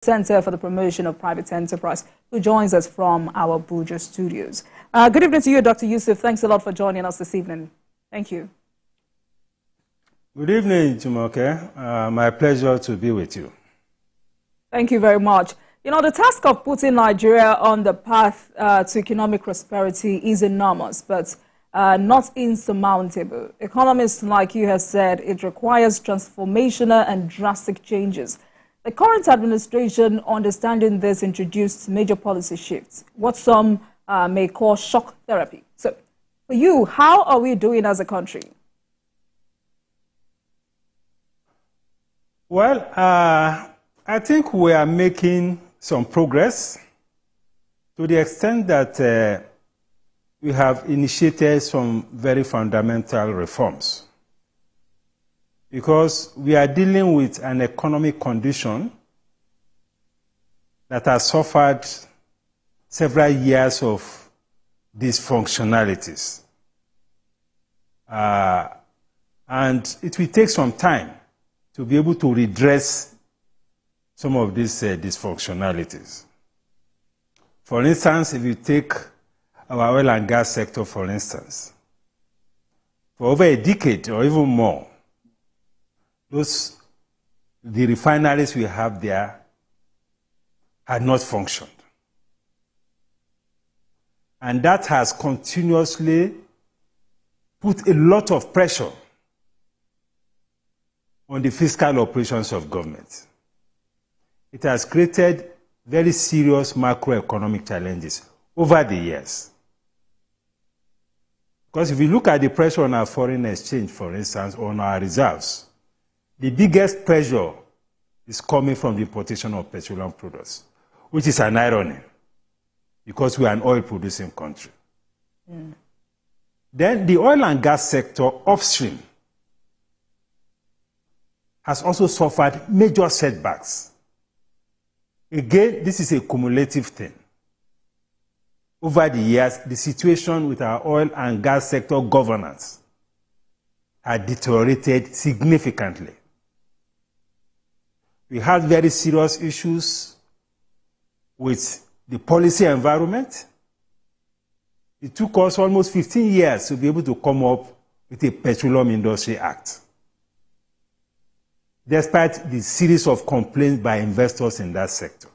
Center for the Promotion of Private Enterprise, who joins us from our Abuja studios. Good evening to you, Dr. Yusuf. Thanks a lot for joining us this evening. Thank you. Good evening, Jumoke. My pleasure to be with you. Thank you very much. You know, the task of putting Nigeria on the path to economic prosperity is enormous, but not insurmountable. Economists like you have said, it requires transformational and drastic changes. The current administration, understanding this, introduced major policy shifts, what some may call shock therapy. So, for you, how are we doing as a country? Well, I think we are making some progress to the extent that we have initiated some very fundamental reforms, because we are dealing with an economic condition that has suffered several years of dysfunctionalities. And it will take some time to be able to redress some of these dysfunctionalities. For instance, if you take our oil and gas sector, for instance, for over a decade or even more, the refineries we have there had not functioned. And that has continuously put a lot of pressure on the fiscal operations of government. It has created very serious macroeconomic challenges over the years. Because if you look at the pressure on our foreign exchange, for instance, on our reserves, the biggest pressure is coming from the importation of petroleum products, which is an irony, because we are an oil-producing country. Mm. Then the oil and gas sector upstream has also suffered major setbacks. Again, this is a cumulative thing. Over the years, the situation with our oil and gas sector governance had deteriorated significantly. We had very serious issues with the policy environment. It took us almost 15 years to be able to come up with a Petroleum Industry Act, despite the series of complaints by investors in that sector.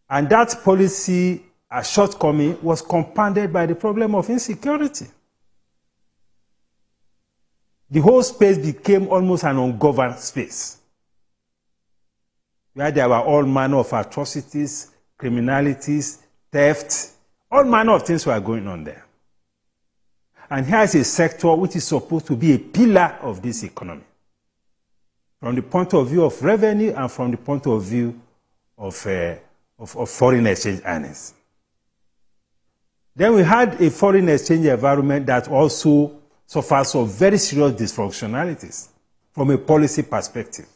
And that policy shortcoming was compounded by the problem of insecurity. The whole space became almost an ungoverned space, where there were all manner of atrocities, criminalities, theft, all manner of things were going on there. And here is a sector which is supposed to be a pillar of this economy, from the point of view of revenue and from the point of view of foreign exchange earnings. Then we had a foreign exchange environment that also suffers some very serious dysfunctionalities from a policy perspective.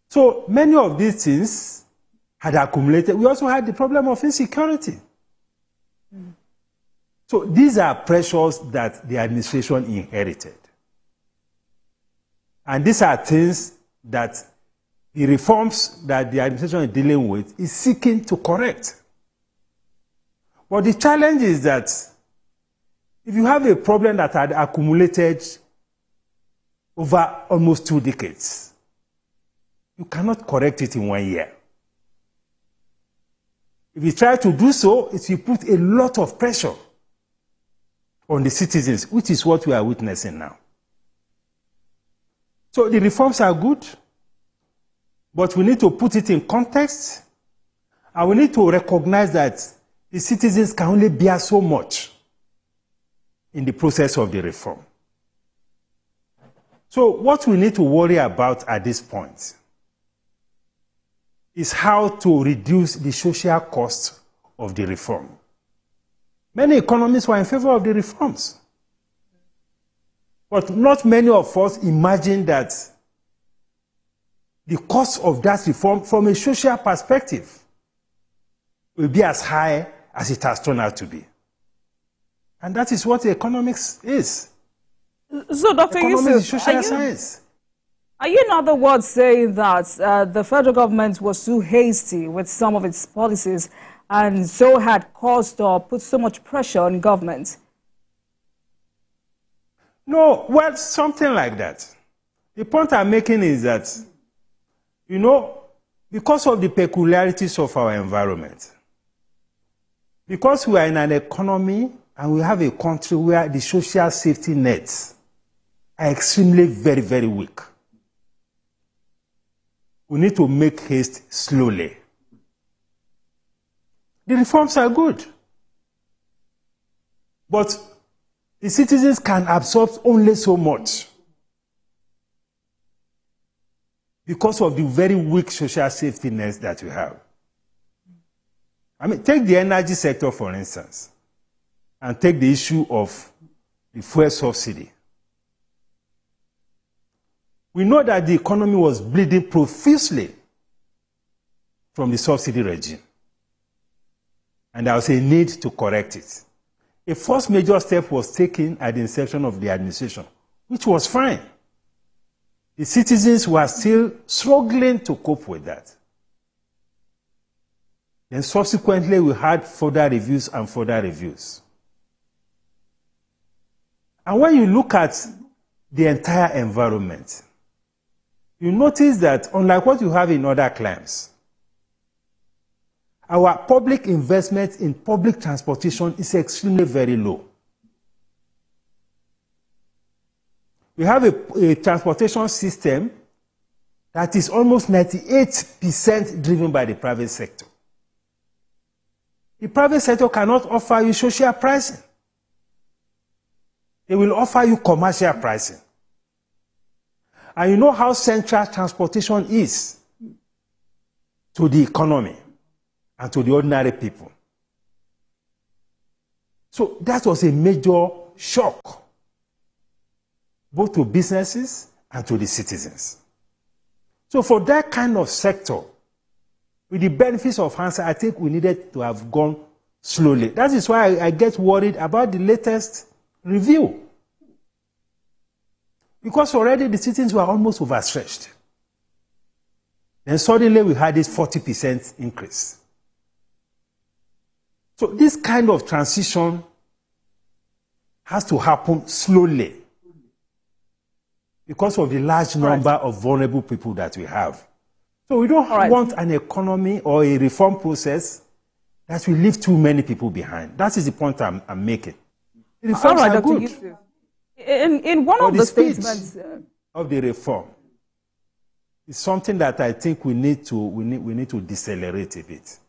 So many of these things had accumulated. We also had the problem of insecurity. Mm. So these are pressures that the administration inherited. And these are things that the reforms that the administration is dealing with is seeking to correct. But the challenge is that if you have a problem that had accumulated over almost 2 decades, you cannot correct it in 1 year. If you try to do so, it will put a lot of pressure on the citizens, which is what we are witnessing now. So the reforms are good, but we need to put it in context, and we need to recognize that the citizens can only bear so much in the process of the reform. So what we need to worry about at this point is how to reduce the social cost of the reform. Many economists were in favor of the reforms, but not many of us imagine that the cost of that reform from a social perspective will be as high as it has turned out to be. And that is what economics is. So, Dr. Economics Yusuf, is social science. Are you, in other words, saying that the federal government was too hasty with some of its policies and so had caused or put so much pressure on government? No, well, something like that. The point I'm making is that, you know, because of the peculiarities of our environment, because we are in an economy and we have a country where the social safety nets are extremely very, very weak, we need to make haste slowly. The reforms are good, but the citizens can absorb only so much because of the very weak social safety nets that we have. I mean, take the energy sector, for instance, and take the issue of the fuel subsidy. We know that the economy was bleeding profusely from the subsidy regime, and there was a need to correct it. A first major step was taken at the inception of the administration, which was fine. The citizens were still struggling to cope with that. Then subsequently, we had further reviews and further reviews. And when you look at the entire environment, you notice that unlike what you have in other climes, our public investment in public transportation is extremely very low. We have a transportation system that is almost 98% driven by the private sector. The private sector cannot offer you social pricing. They will offer you commercial pricing. And you know how central transportation is to the economy and to the ordinary people. So that was a major shock, both to businesses and to the citizens. So for that kind of sector, with the benefits of hindsight, I think we needed to have gone slowly. That is why I get worried about the latest review. Because already the citizens were almost overstretched. Then suddenly we had this 40% increase. So this kind of transition has to happen slowly because of the large number of vulnerable people that we have. So we don't want an economy or a reform process that will leave too many people behind. That is the point I'm making. The reforms are good. Yusuf. In one of the statements of the reform is something that I think we need to decelerate a bit.